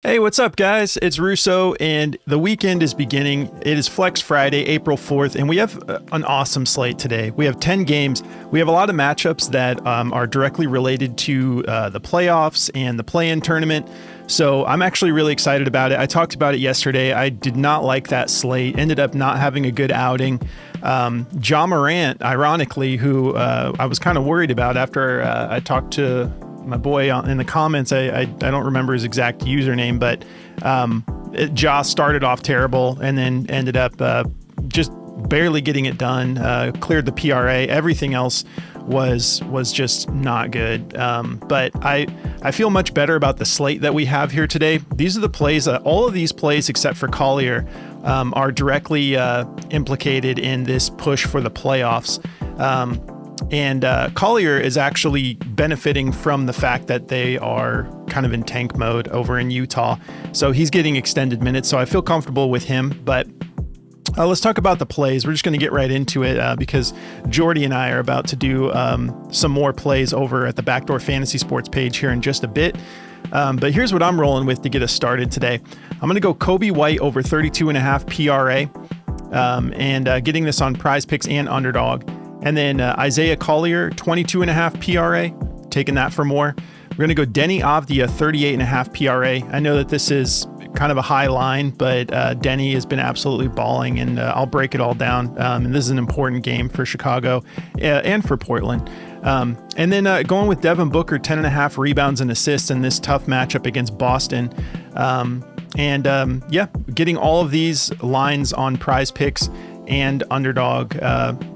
Hey, what's up, guys? It's Russo, and the weekend is beginning. It is Flex Friday, April 4th, and we have an awesome slate today. We have 10 games. We have a lot of matchups that are directly related to the playoffs and the play-in tournament, so I'm actually really excited about it. I talked about it yesterday. I did not like that slate, ended up not having a good outing. Ja Morant, ironically, who I was kind of worried about after I talked to my boy in the comments. I don't remember his exact username, but Ja started off terrible and then ended up just barely getting it done, cleared the PRA. Everything else was just not good. But I feel much better about the slate that we have here today. These are the plays, all of these plays except for Collier are directly implicated in this push for the playoffs. And Collier is actually benefiting from the fact that they are kind of in tank mode over in Utah. So he's getting extended minutes. So I feel comfortable with him. But let's talk about the plays. We're just going to get right into it because Jordy and I are about to do some more plays over at the Backdoor Fantasy Sports page here in just a bit. But here's what I'm rolling with to get us started today. I'm going to go Coby White over 32.5 PRA and getting this on Prizepicks and Underdog. And then Isaiah Collier, 22.5 PRA, taking that for more. We're going to go Deni Avdija, 38.5 PRA. I know that this is kind of a high line, but Deni has been absolutely balling, and I'll break it all down. And this is an important game for Chicago and for Portland. And then going with Devin Booker, 10.5 rebounds and assists in this tough matchup against Boston. Getting all of these lines on Prizepicks and Underdog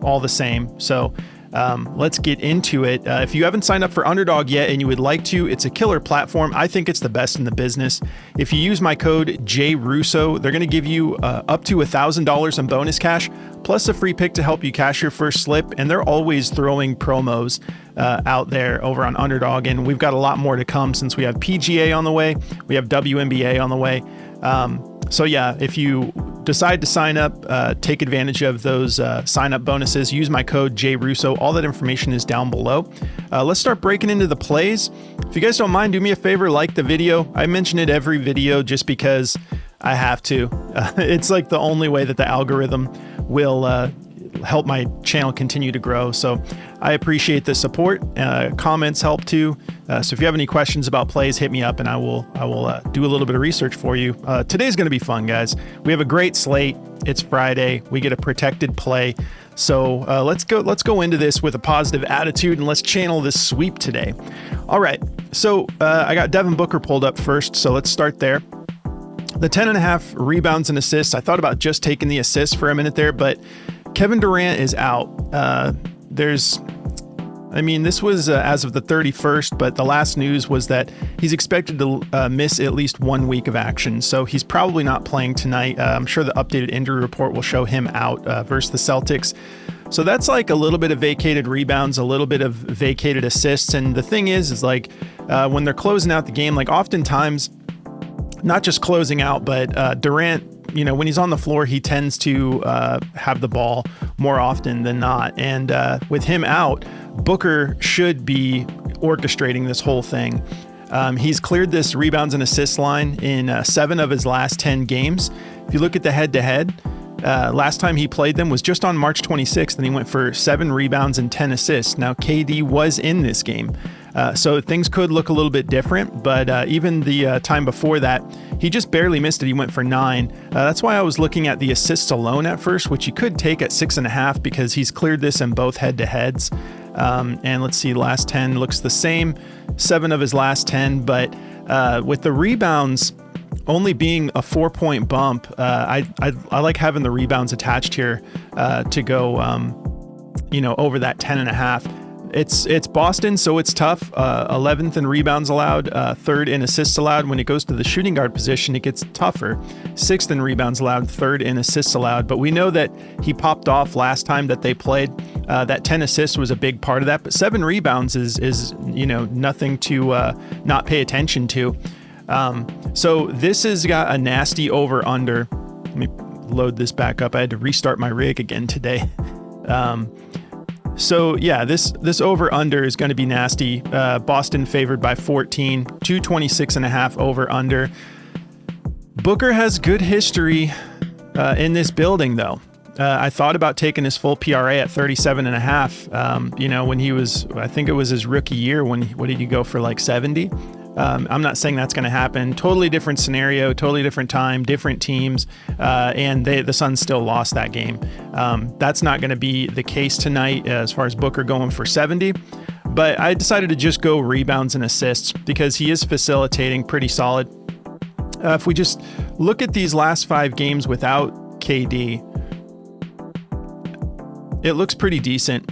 all the same. So let's get into it. If you haven't signed up for Underdog yet and you would like to, it's a killer platform. I think it's the best in the business. If you use my code JRUSSO, they're going to give you up to $1,000 in bonus cash, plus a free pick to help you cash your first slip. And they're always throwing promos out there over on Underdog. And we've got a lot more to come since we have PGA on the way. We have WNBA on the way. So yeah, if you decide to sign up, take advantage of those sign-up bonuses. Use my code JRUSSO. All that information is down below. Let's start breaking into the plays. If you guys don't mind, do me a favor, like the video. I mention it every video just because I have to. It's like the only way that the algorithm will help my channel continue to grow. So I appreciate the support. Comments help too. So if you have any questions about plays, hit me up and I will do a little bit of research for you. Today's going to be fun, guys. We have a great slate. It's Friday. We get a protected play. So let's go into this with a positive attitude and let's channel this sweep today. All right. So I got Devin Booker pulled up first. So let's start there. The 10.5 rebounds and assists. I thought about just taking the assists for a minute there, but Kevin Durant is out. This was as of the 31st, but the last news was that he's expected to miss at least 1 week of action. So he's probably not playing tonight. I'm sure the updated injury report will show him out versus the Celtics. So that's like a little bit of vacated rebounds, a little bit of vacated assists. And the thing is like when they're closing out the game, like oftentimes, not just closing out, but Durant, when he's on the floor, he tends to have the ball more often than not. And with him out, Booker should be orchestrating this whole thing. He's cleared this rebounds and assists line in 7 of his last 10 games. If you look at the head-to-head, last time he played them was just on March 26th, and he went for 7 rebounds and 10 assists. Now, KD was in this game. So things could look a little bit different, but even the time before that, he just barely missed it. He went for 9. That's why I was looking at the assists alone at first, which you could take at 6.5 because he's cleared this in both head-to-heads. And let's see, last 10 looks the same, 7 of his last 10, but with the rebounds only being a 4-point bump, I like having the rebounds attached here to go, over that 10.5. It's Boston, so it's tough. 11th in rebounds allowed, 3rd in assists allowed. When it goes to the shooting guard position, it gets tougher. 6th in rebounds allowed, 3rd in assists allowed. But we know that he popped off last time that they played. That 10 assists was a big part of that. But 7 rebounds is nothing to not pay attention to. So this has got a nasty over-under. Let me load this back up. I had to restart my rig again today. So yeah, this over-under is going to be nasty. Boston favored by 14, 226.5 over-under. Booker has good history in this building, though. I thought about taking his full PRA at 37.5. When he was, I think it was his rookie year what did he go for, like 70? I'm not saying that's going to happen. Totally different scenario, totally different time, different teams, and the Suns still lost that game. That's not going to be the case tonight as far as Booker going for 70. But I decided to just go rebounds and assists because he is facilitating pretty solid. If we just look at these last 5 games without KD, it looks pretty decent.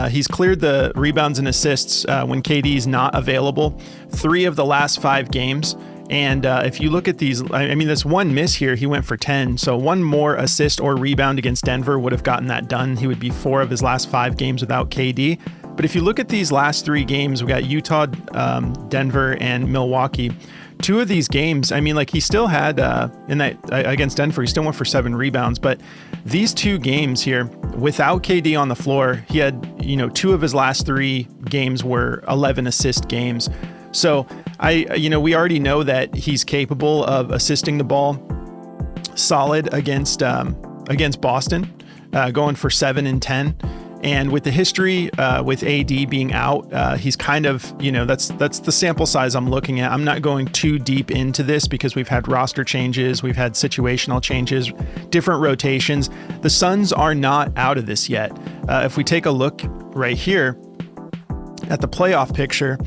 He's cleared the rebounds and assists when KD is not available 3 of the last 5 games. And if you look at these, I mean, this one miss here, he went for 10. So one more assist or rebound against Denver would have gotten that done. He would be 4 of his last 5 games without KD. But if you look at these last 3 games, we got Utah, Denver, and Milwaukee. 2 of these games, I mean, like he still had in that against Denver, he still went for 7 rebounds. But these 2 games here, without KD on the floor, he had, 2 of his last 3 games were 11 assist games. So we already know that he's capable of assisting the ball solid against Boston, going for 7 and 10. And with the history with AD being out, he's kind of, that's the sample size I'm looking at. I'm not going too deep into this because we've had roster changes, we've had situational changes, different rotations. The Suns are not out of this yet. If we take a look right here at the playoff picture,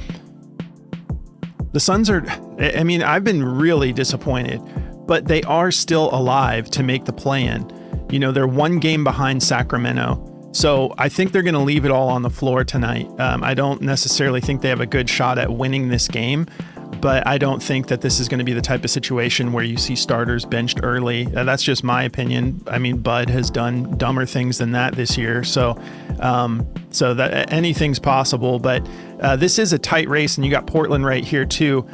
the Suns are, I've been really disappointed, but they are still alive to make the play-in. They're 1 game behind Sacramento. So I think they're going to leave it all on the floor tonight. I don't necessarily think they have a good shot at winning this game, but I don't think that this is going to be the type of situation where you see starters benched early. That's just my opinion. I mean, Bud has done dumber things than that this year. So that anything's possible, but this is a tight race, and you got Portland right here too,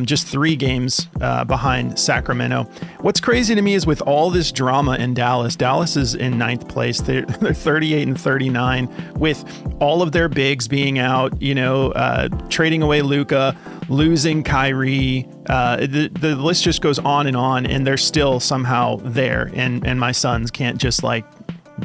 just 3 games behind Sacramento. What's crazy to me is with all this drama in Dallas is in 9th place. They're 38 and 39 with all of their bigs being out, trading away Luka, losing Kyrie. The list just goes on, and they're still somehow there. And my Suns can't just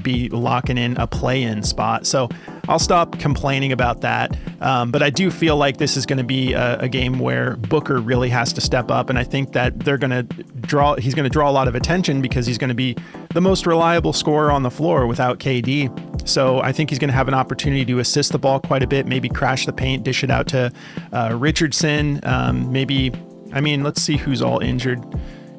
be locking in a play-in spot. So I'll stop complaining about that. But I do feel like this is going to be a game where Booker really has to step up. And I think that he's going to draw a lot of attention because he's going to be the most reliable scorer on the floor without KD. So I think he's going to have an opportunity to assist the ball quite a bit, maybe crash the paint, dish it out to Richardson. Let's see who's all injured.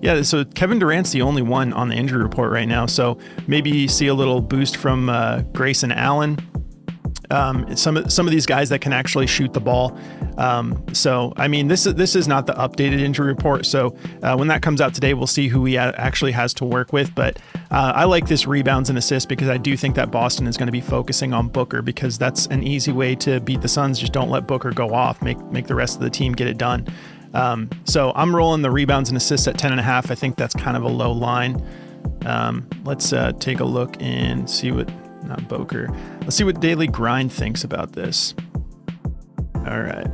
Yeah, so Kevin Durant's the only one on the injury report right now. So maybe see a little boost from Grayson Allen. Some of these guys that can actually shoot the ball. This is not the updated injury report. So when that comes out today, we'll see who he actually has to work with. But I like this rebounds and assists because I do think that Boston is going to be focusing on Booker because that's an easy way to beat the Suns. Just don't let Booker go off. Make the rest of the team get it done. So I'm rolling the rebounds and assists at 10.5. I think that's kind of a low line. Let's take a look and see not Booker. Let's see what Daily Grind thinks about this. All right.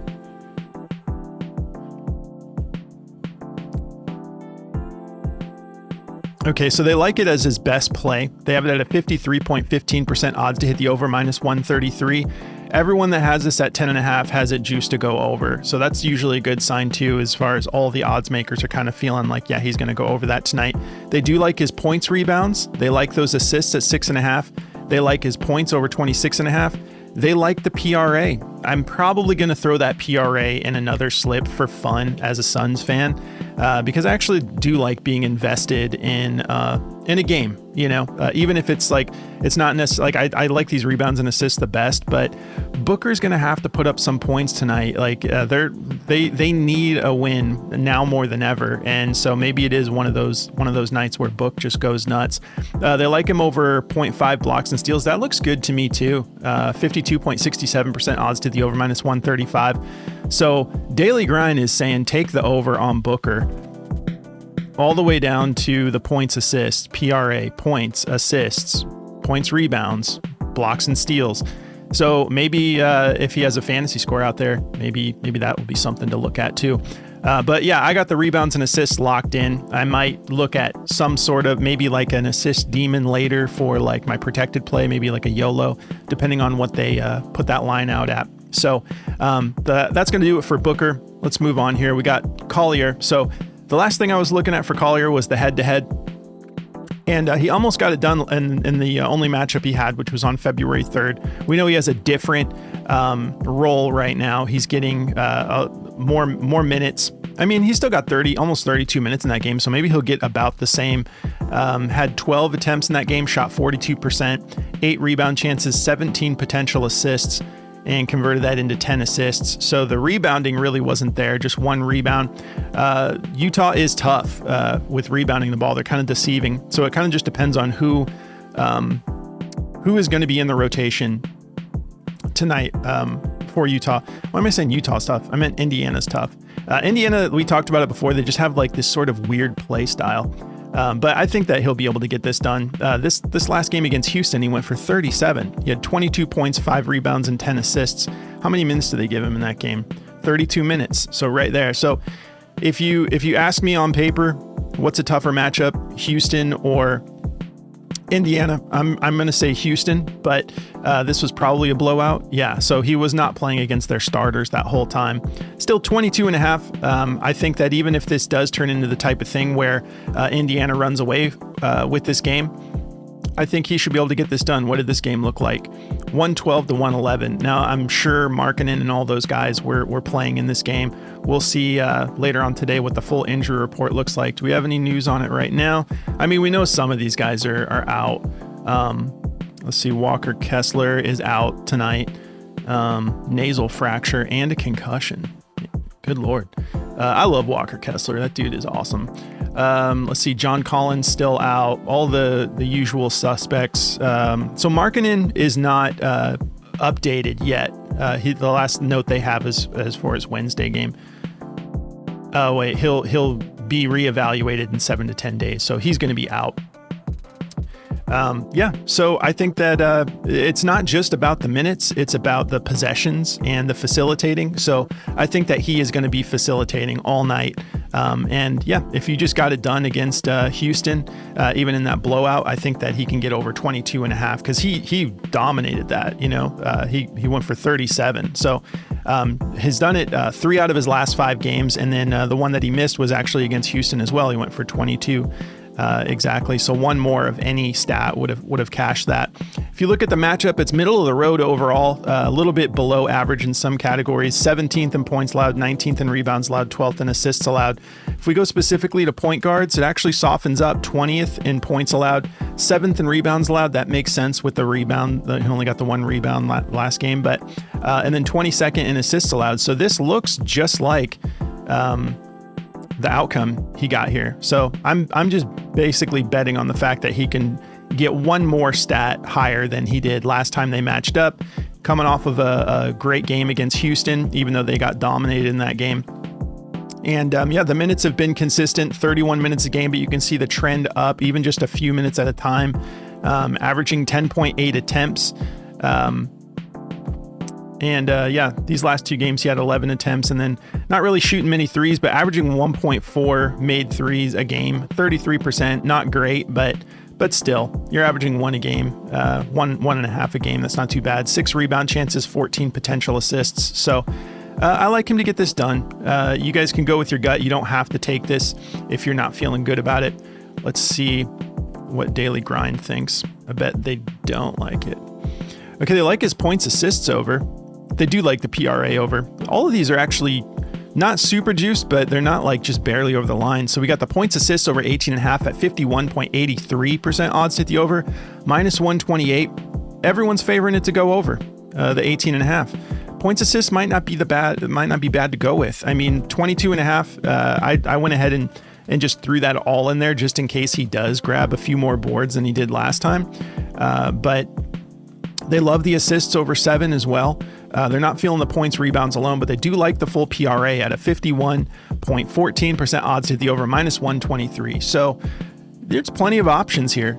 Okay, so they like it as his best play. They have it at a 53.15% odds to hit the over -133. Everyone that has this at 10.5 has it juiced to go over. So that's usually a good sign too, as far as all the odds makers are kind of feeling like, yeah, he's going to go over that tonight. They do like his points rebounds. They like those assists at 6.5. They like his points over 26.5. They like the PRA. I'm probably going to throw that PRA in another slip for fun as a Suns fan, because I actually do like being invested in a game, even if it's not necessarily I like these rebounds and assists the best, but Booker's going to have to put up some points tonight. They need a win now more than ever. And so maybe it is one of those nights where Book just goes nuts. They like him over 0.5 blocks and steals. That looks good to me too. 52.67% odds to the over -135. So Daily Grind is saying take the over on Booker all the way down to the points, assists, PRA, points, assists, points, rebounds, blocks and steals. So maybe if he has a fantasy score out there, maybe that will be something to look at too. But yeah, I got the rebounds and assists locked in. I might look at some sort of maybe like an assist demon later for like my protected play, maybe like a YOLO, depending on what they put that line out at. So that's going to do it for Booker. Let's move on here. We got Collier. So the last thing I was looking at for Collier was the head-to-head. And he almost got it done in the only matchup he had, which was on February 3rd. We know he has a different role right now. He's getting more minutes. I mean, he still got almost 32 minutes in that game, so maybe he'll get about the same. Had 12 attempts in that game, shot 42%, 8 rebound chances, 17 potential assists, and converted that into 10 assists. So the rebounding really wasn't there, just 1 rebound. Utah is tough with rebounding the ball. They're kind of deceiving. So it kind of just depends on who is going to be in the rotation tonight for Utah. Why am I saying Utah's tough? I meant Indiana's tough. Indiana, we talked about it before. They just have like this sort of weird play style. But I think that he'll be able to get this done. This last game against Houston, he went for 37. He had 22 points, 5 rebounds, and 10 assists. How many minutes did they give him in that game? 32 minutes. So right there. So if you ask me on paper, what's a tougher matchup, Houston or Indiana, I'm going to say Houston, but this was probably a blowout. Yeah, so he was not playing against their starters that whole time. Still 22 and a half. I think that even if this does turn into the type of thing where Indiana runs away with this game, I think he should be able to get this done. What did this game look like? 112 to 111. Now, I'm sure Markkanen and all those guys were playing in this game. We'll see later on today what the full injury report looks like. Do we have any news on it right now? I mean, we know some of these guys are out. Let's see. Walker Kessler is out tonight. Nasal fracture and a concussion. Good Lord. I love Walker Kessler. That dude is awesome. Let's see. John Collins still out. All the usual suspects. So Markkanen is not updated yet. The last note they have is as far as Wednesday game. Oh wait, he'll be reevaluated in 7 to 10 days. So he's going to be out. So I think that it's not just about the minutes, it's about the possessions and the facilitating. So I think that he is going to be facilitating all night. If you just got it done against Houston, even in that blowout, I think that he can get over 22 and a half because he dominated that. He went for 37. So has done it 3 out of his last 5 games. And then the one that he missed was actually against Houston as well. He went for 22. Exactly. So one more of any stat would have cashed that. If you look at the matchup, it's middle of the road overall, a little bit below average in some categories, 17th in points allowed, 19th in rebounds allowed, 12th in assists allowed. If we go specifically to point guards, it actually softens up, 20th in points allowed, 7th in rebounds allowed. That makes sense with the rebound. He only got the 1 rebound last game, but and then 22nd in assists allowed. So this looks just like the outcome he got here. So I'm just basically betting on the fact that he can get one more stat higher than he did last time they matched up, coming off of a great game against Houston, even though they got dominated in that game. And the minutes have been consistent, 31 minutes a game, but you can see the trend up even just a few minutes at a time, averaging 10.8 attempts. These last 2 games, he had 11 attempts and then not really shooting many threes, but averaging 1.4 made threes a game, 33%, not great, but still, you're averaging 1 a game, 1.5 a game. That's not too bad. 6 rebound chances, 14 potential assists. So I like him to get this done. You guys can go with your gut. You don't have to take this if you're not feeling good about it. Let's see what Daily Grind thinks. I bet they don't like it. Okay, they like his points assists over. They do like the PRA over. All of these are actually not super juiced, but they're not like just barely over the line. So we got the points assists over 18.5 at 51.83% odds to hit the over, minus 128. Everyone's favoring it to go over the 18.5. Points assists might not be bad to go with. I mean, 22.5. I went ahead and just threw that all in there just in case he does grab a few more boards than he did last time. But they love the assists over 7 as well. They're not feeling the points, rebounds alone, but they do like the full PRA at a 51.14% odds to hit the over, minus 123. So there's plenty of options here.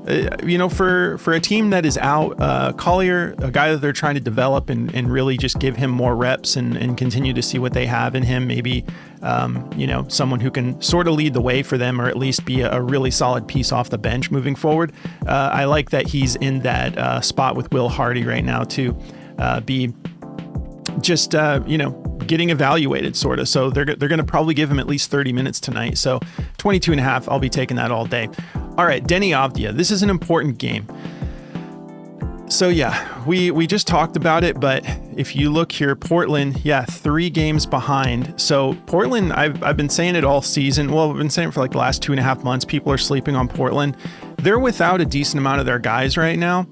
For a team that is out, Collier, a guy that they're trying to develop and really just give him more reps and continue to see what they have in him. Maybe, someone who can sort of lead the way for them, or at least be a really solid piece off the bench moving forward. I like that he's in that spot with Will Hardy right now to be just, getting evaluated sort of. So they're going to probably give him at least 30 minutes tonight. So 22.5, I'll be taking that all day. All right, Deni Avdija. This is an important game. So yeah, we just talked about it, but if you look here, Portland, 3 games behind. So Portland, I've been saying it all season. Well, I've been saying it for like the last 2.5 months. People are sleeping on Portland. They're without a decent amount of their guys right now.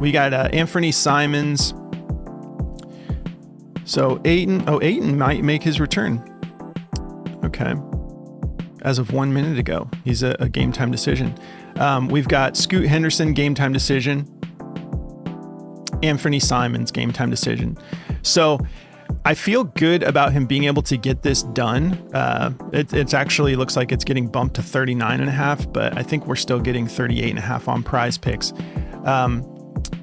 We got Anthony Simons. So Ayton might make his return. Okay. As of 1 minute ago, he's a game time decision. We've got Scoot Henderson, game time decision. Anthony Simons, game time decision. So I feel good about him being able to get this done. It's actually looks like it's getting bumped to 39.5, but I think we're still getting 38.5 on Prizepicks.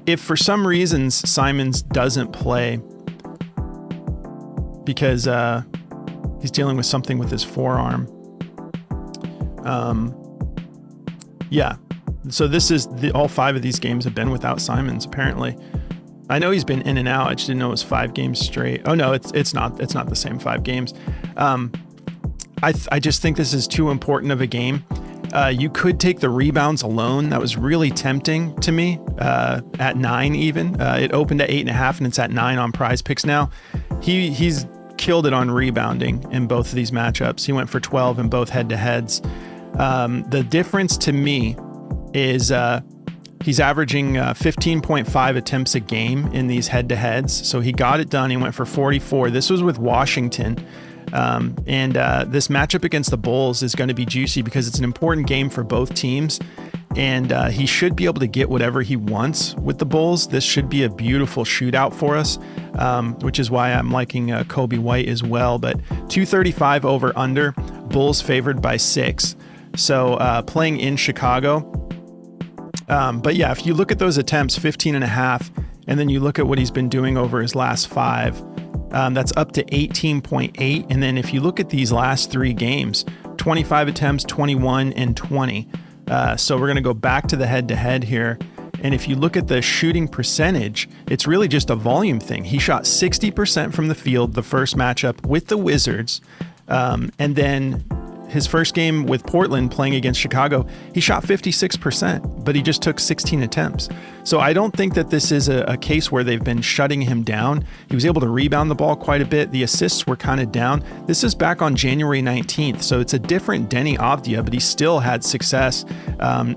If for some reasons Simons doesn't play, because he's dealing with something with his forearm. So this is all 5 of these games have been without Simons, apparently. I know he's been in and out. I just didn't know it was 5 games straight. Oh no, it's not the same 5 games. I just think this is too important of a game. You could take the rebounds alone. That was really tempting to me at 9 even. It opened at 8.5 and it's at 9 on Prizepicks now. He's killed it on rebounding in both of these matchups. He went for 12 in both head-to-heads. The difference to me is he's averaging 15.5 attempts a game in these head-to-heads. So he got it done. He went for 44. This was with Washington. This matchup against the Bulls is going to be juicy because it's an important game for both teams. And he should be able to get whatever he wants with the Bulls. This should be a beautiful shootout for us, which is why I'm liking Coby White as well. But 235 over under, Bulls favored by 6. So playing in Chicago. But yeah, if you look at those attempts, 15.5, and then you look at what he's been doing over his last 5, that's up to 18.8. And then if you look at these last 3 games, 25 attempts, 21, and 20. So we're going to go back to the head-to-head here. And if you look at the shooting percentage, it's really just a volume thing. He shot 60% from the field the first matchup with the Wizards. And then his first game with Portland playing against Chicago, he shot 56%, but he just took 16 attempts. So I don't think that this is a case where they've been shutting him down. He was able to rebound the ball quite a bit. The assists were kind of down. This is back on January 19th. So it's a different Deni Avdija, but he still had success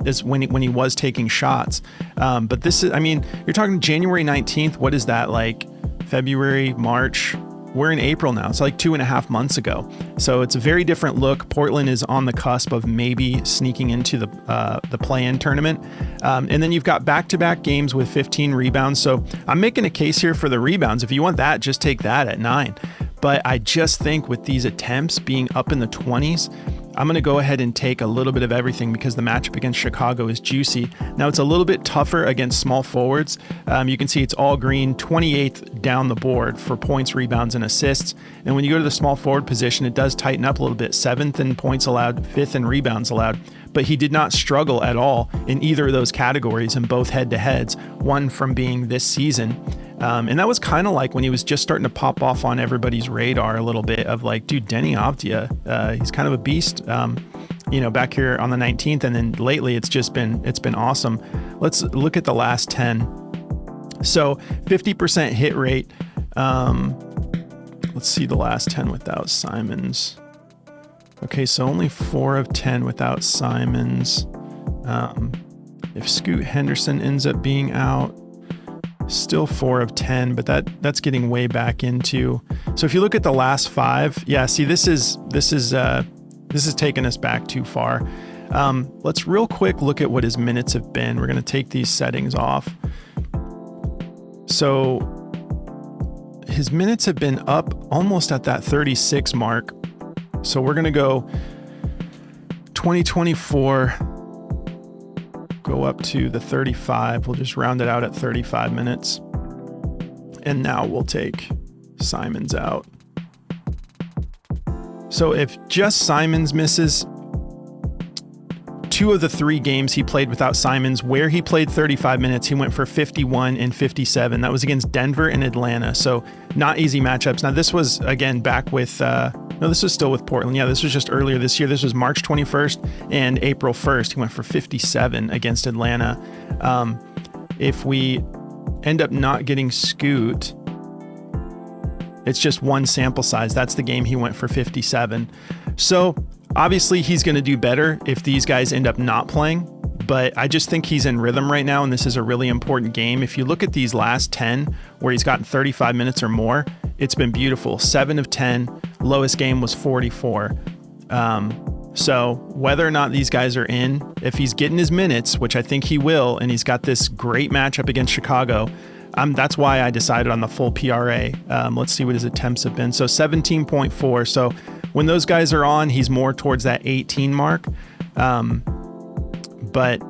is when he was taking shots. But this is, you're talking January 19th. What is that, like February, March? We're in April now. It's like 2.5 months ago. So it's a very different look. Portland is on the cusp of maybe sneaking into the play-in tournament. And then you've got back-to-back games with 15 rebounds. So I'm making a case here for the rebounds. If you want that, just take that at 9. But I just think with these attempts being up in the 20s, I'm going to go ahead and take a little bit of everything because the matchup against Chicago is juicy. Now it's a little bit tougher against small forwards. You can see it's all green, 28th down the board for points, rebounds, and assists. And when you go to the small forward position, it does tighten up a little bit. 7th in points allowed, 5th in rebounds allowed. But he did not struggle at all in either of those categories in both head-to-heads, one from being this season. And that was kind of like when he was just starting to pop off on everybody's radar a little bit of like, dude, Deni Avdija, he's kind of a beast, back here on the 19th. And then lately it's been awesome. Let's look at the last 10. So 50% hit rate. Let's see the last 10 without Simons. Okay, so only 4 of 10 without Simons. If Scoot Henderson ends up being out, still 4 of 10, but that's getting way back into. So if you look at the last 5, yeah, see, this is taking us back too far. Let's real quick look at what his minutes have been. We're going to take these settings off. So his minutes have been up almost at that 36 mark. So we're going to go 2024, go up to the 35. We'll just round it out at 35 minutes. And now we'll take Simons out. So if just Simons misses, 2 of the 3 games he played without Simons, where he played 35 minutes, he went for 51 and 57. That was against Denver and Atlanta. So not easy matchups. Now this was, again, back with, no, this was still with Portland. Yeah, this was just earlier this year. This was March 21st and April 1st. He went for 57 against Atlanta. If we end up not getting Scoot, it's just one sample size. That's the game he went for 57. So obviously he's going to do better if these guys end up not playing, but I just think he's in rhythm right now, and this is a really important game. If you look at these last 10 where he's gotten 35 minutes or more, it's been beautiful. 7 of 10, lowest game was 44. So whether or not these guys are in, if he's getting his minutes, which I think he will, and he's got this great matchup against Chicago, that's why I decided on the full PRA. Let's see what his attempts have been. So 17.4. So when those guys are on, he's more towards that 18 mark. But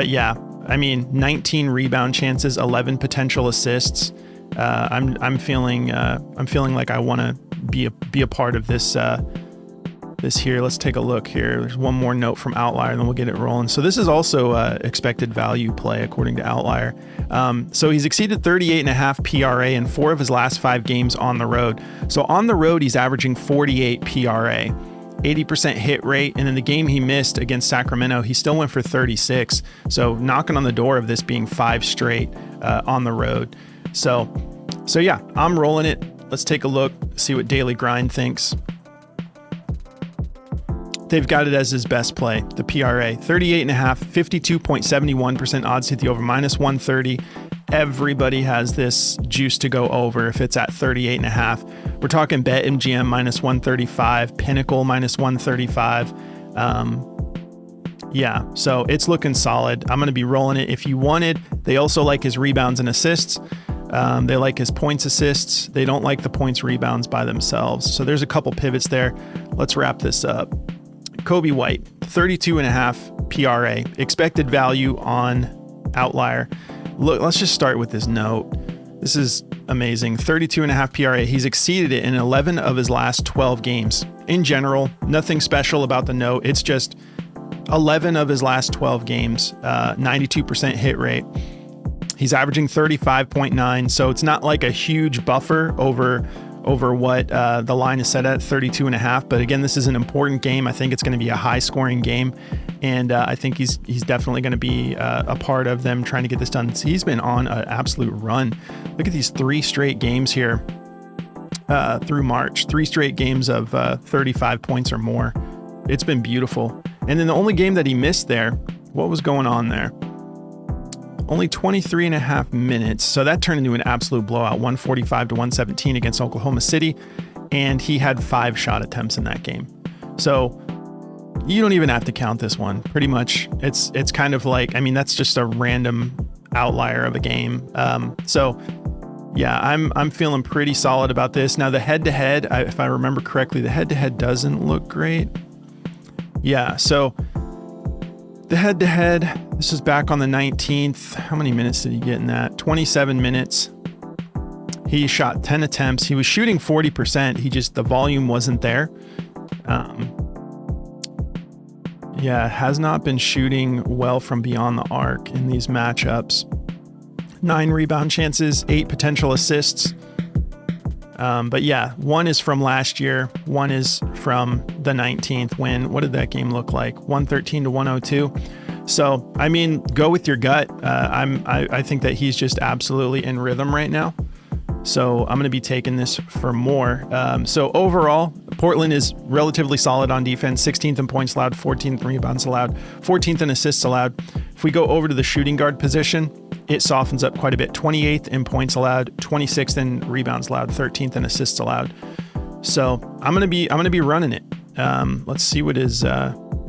yeah, I mean, 19 rebound chances, 11 potential assists. I'm feeling like I want to be a part of this this here. Let's take a look here. There's one more note from Outlier, and then we'll get it rolling. So this is also expected value play according to Outlier. So he's exceeded 38.5 PRA in 4 of his last 5 games on the road. So on the road, he's averaging 48 PRA, 80% hit rate. And in the game he missed against Sacramento, he still went for 36. So knocking on the door of this being 5 straight on the road. So yeah, I'm rolling it. Let's take a look, see what Daily Grind thinks. They've got it as his best play, the PRA, 38.5, 52.71% odds to hit the over, -130. Everybody has this juice to go over if it's at 38.5. We're talking BetMGM -135, Pinnacle -135. Yeah, so it's looking solid. I'm going to be rolling it. If you wanted, they also like his rebounds and assists. They like his points assists. They don't like the points rebounds by themselves. So there's a couple pivots there. Let's wrap this up. Coby White, 32.5 PRA, expected value on Outlier. Look, let's just start with this note. This is amazing. 32.5 PRA. He's exceeded it in 11 of his last 12 games. In general, nothing special about the note. It's just 11 of his last 12 games, 92% hit rate. He's averaging 35.9, so it's not like a huge buffer over what the line is set at 32.5. But again, this is an important game. I think it's going to be a high scoring game, and I think he's definitely going to be a part of them trying to get this done. So he's been on an absolute run. Look at these 3 straight games here through March, 3 straight games of 35 points or more. It's been beautiful. And then the only game that he missed there, what was going on there? Only 23.5 minutes. So that turned into an absolute blowout, 145-117 against Oklahoma City. And he had 5 shot attempts in that game. So you don't even have to count this one. Pretty much it's kind of like, I mean, that's just a random outlier of a game. So yeah, I'm feeling pretty solid about this. Now the head-to-head, if I remember correctly, the head-to-head doesn't look great. Yeah, so the head-to-head, this is back on the 19th. How many minutes did he get in that? 27 minutes. He shot 10 attempts. He was shooting 40%. The volume wasn't there. Yeah, has not been shooting well from beyond the arc in these matchups. 9 rebound chances, 8 potential assists. But yeah, 1 is from last year. 1 is from the 19th win. What did that game look like? 113-102. So, I mean, go with your gut. I think that he's just absolutely in rhythm right now. So I'm going to be taking this for more. So overall, Portland is relatively solid on defense. 16th in points allowed, 14th in rebounds allowed, 14th in assists allowed. If we go over to the shooting guard position, it softens up quite a bit. 28th in points allowed, 26th in rebounds allowed, 13th in assists allowed. So I'm gonna be running it. Let's see what is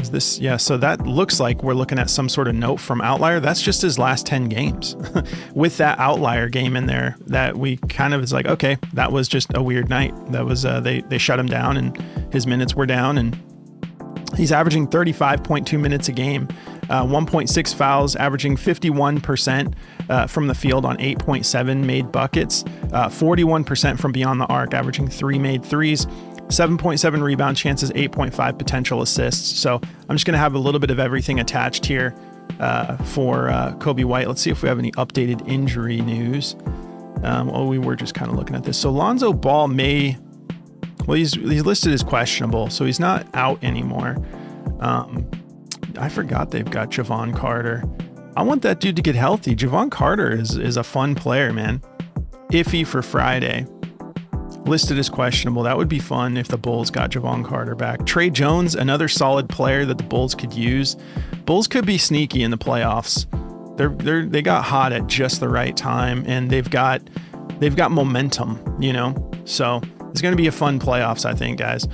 this. Yeah, so that looks like we're looking at some sort of note from Outlier. That's just his last 10 games with that Outlier game in there that we kind of is like, okay, that was just a weird night. That was they shut him down and his minutes were down and He's averaging 35.2 minutes a game, 1.6 fouls, averaging 51% from the field on 8.7 made buckets, 41% from beyond the arc, averaging 3 made threes, 7.7 rebound chances, 8.5 potential assists. So I'm just going to have a little bit of everything attached here for Coby White. Let's see if we have any updated injury news. We were just kind of looking at this. So Lonzo Ball he's listed as questionable, so he's not out anymore. I forgot they've got Javon Carter. I want that dude to get healthy. Javon Carter is a fun player, man. Iffy for Friday. Listed as questionable. That would be fun if the Bulls got Javon Carter back. Trey Jones, another solid player that the Bulls could use. Bulls could be sneaky in the playoffs. They got hot at just the right time, and they've got momentum, So it's going to be a fun playoffs, I think, guys.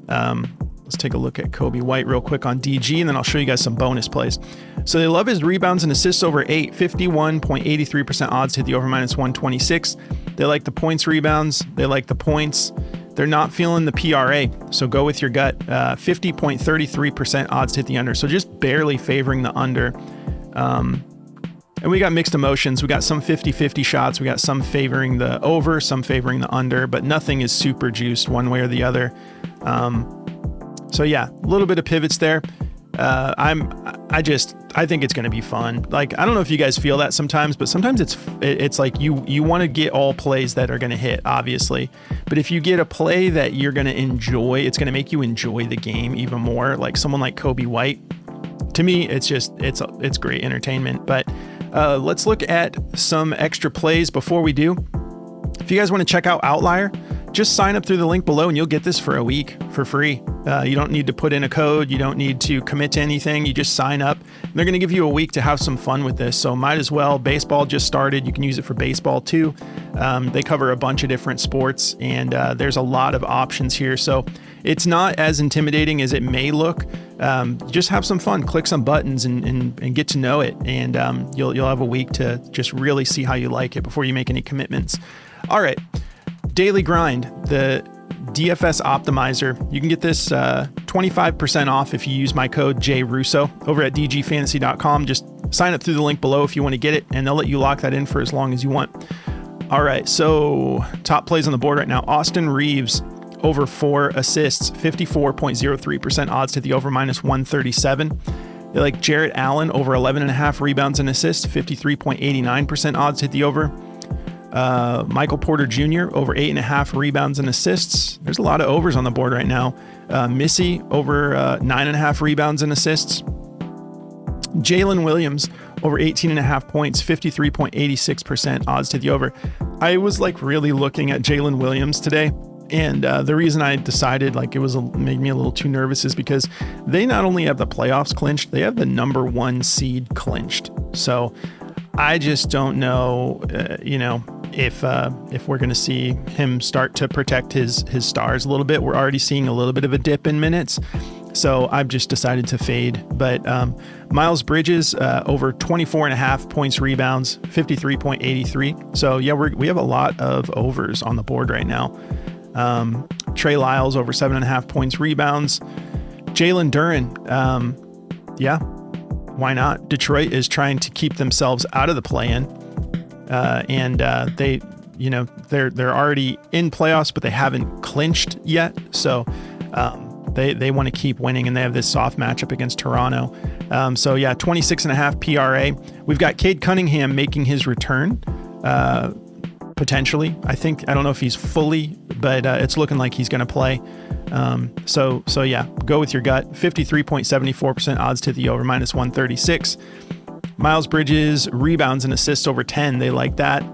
Let's take a look at Coby White real quick on DG, and then I'll show you guys some bonus plays. So they love his rebounds and assists over 8, 51.83% odds to hit the over minus 126. They like the points rebounds. They like the points. They're not feeling the PRA, so go with your gut. 50.33% odds to hit the under, so just barely favoring the under. And we got mixed emotions. We got some 50-50 shots. We got some favoring the over, some favoring the under, but nothing is super juiced one way or the other. So yeah, a little bit of pivots there. I think it's going to be fun. Like, I don't know if you guys feel that sometimes, but sometimes it's like you want to get all plays that are going to hit, obviously. But if you get a play that you're going to enjoy, it's going to make you enjoy the game even more. Like someone like Coby White, to me, it's great entertainment. But let's look at some extra plays before we do. If you guys want to check out Outlier, just sign up through the link below and you'll get this for a week for free. You don't need to put in a code. You don't need to commit to anything. You just sign up. They're going to give you a week to have some fun with this. So might as well. Baseball just started. You can use it for baseball too. They cover a bunch of different sports, and there's a lot of options here. So it's not as intimidating as it may look. Just have some fun, click some buttons and get to know it. And you'll have a week to just really see how you like it before you make any commitments. All right. Daily Grind, the DFS optimizer. You can get this 25% off if you use my code JRUSSO over at dgfantasy.com. Just sign up through the link below if you want to get it, and they'll let you lock that in for as long as you want. All right, so top plays on the board right now. Austin Reeves over 4 assists, 54.03% odds to the over minus 137. They like Jarrett Allen over 11.5 rebounds and assists, 53.89% odds to hit the over. Michael Porter Jr. over 8.5 rebounds and assists. There's a lot of overs on the board right now. Missy over 9.5 rebounds and assists. Jalen Williams over 18.5 points, 53.86% odds to the over. I was really looking at Jalen Williams today, and the reason I decided made me a little too nervous is because they not only have the playoffs clinched, they have the number 1 seed clinched. So I just don't know, if we're going to see him start to protect his stars a little bit. We're already seeing a little bit of a dip in minutes, so I've just decided to fade. But Miles Bridges over 24.5 points, rebounds, 53.83. So yeah, we have a lot of overs on the board right now. Trey Lyles over 7.5 points, rebounds. Jalen Duren, yeah, why not? Detroit is trying to keep themselves out of the play-in. And they're already in playoffs, but they haven't clinched yet. So they want to keep winning, and they have this soft matchup against Toronto. 26.5 PRA. We've got Cade Cunningham making his return, potentially. I don't know if he's fully, but it's looking like he's going to play. So go with your gut. 53.74% odds to the over minus 136. Miles Bridges, rebounds and assists over 10. They like that.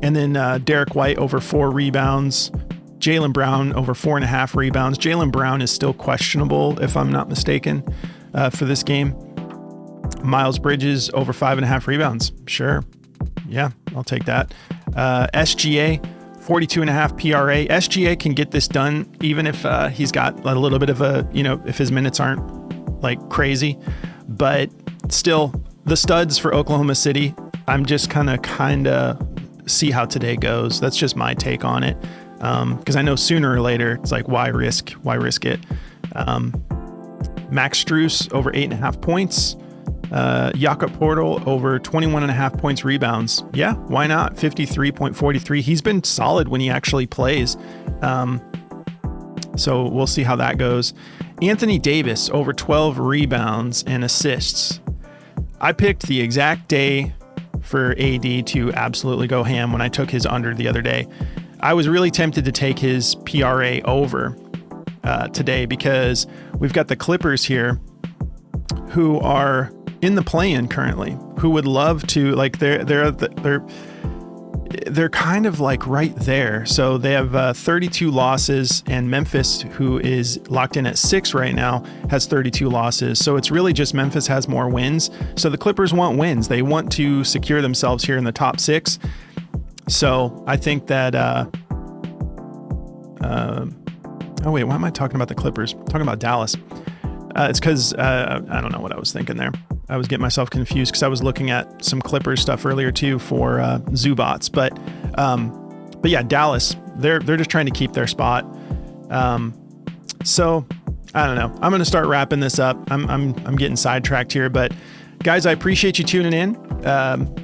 And then Derek White over 4 rebounds. Jaylen Brown over 4.5 rebounds. Jaylen Brown is still questionable, if I'm not mistaken, for this game. Miles Bridges over 5.5 rebounds. Sure. Yeah, I'll take that. SGA, 42.5 PRA. SGA can get this done even if he's got a little bit of if his minutes aren't crazy. But still, the studs for Oklahoma City, I'm just kind of see how today goes. That's just my take on it. Because I know sooner or later, it's why risk it? Max Strus over 8.5 points. Jakob Poeltl over 21.5 points rebounds. Yeah, why not? 53.43. He's been solid when he actually plays. So we'll see how that goes. Anthony Davis over 12 rebounds and assists. I picked the exact day for AD to absolutely go ham when I took his under the other day. I was really tempted to take his PRA over today because we've got the Clippers here who are in the play-in currently, who would love to, like, they're kind of like right there. So they have 32 losses, and Memphis, who is locked in at 6 right now, has 32 losses. So it's really just Memphis has more wins. So the Clippers want wins. They want to secure themselves here in the top 6. So I think that, oh wait, why am I talking about the Clippers? I'm talking about Dallas. It's because I don't know what I was thinking there. I was getting myself confused because I was looking at some Clippers stuff earlier too for Zubats. But yeah, Dallas, they're just trying to keep their spot. So I don't know. I'm going to start wrapping this up. I'm getting sidetracked here, but guys, I appreciate you tuning in.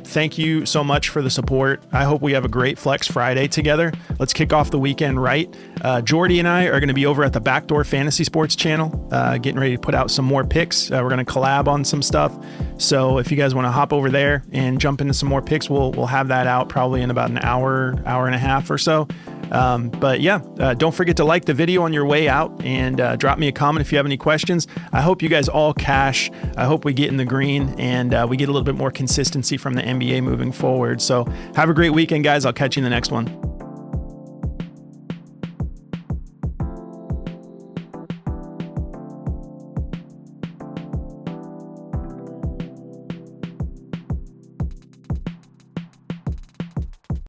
Thank you so much for the support. I hope we have a great Flex Friday together. Let's kick off the weekend right. Jordy and I are going to be over at the Backdoor Fantasy Sports channel, getting ready to put out some more picks. We're going to collab on some stuff. So if you guys want to hop over there and jump into some more picks, we'll have that out probably in about an hour and a half or so. But yeah, don't forget to like the video on your way out and drop me a comment if you have any questions. I hope you guys all cash. I hope we get in the green and we get a little bit more consistency from the NBA moving forward. So have a great weekend, guys. I'll catch you in the next one.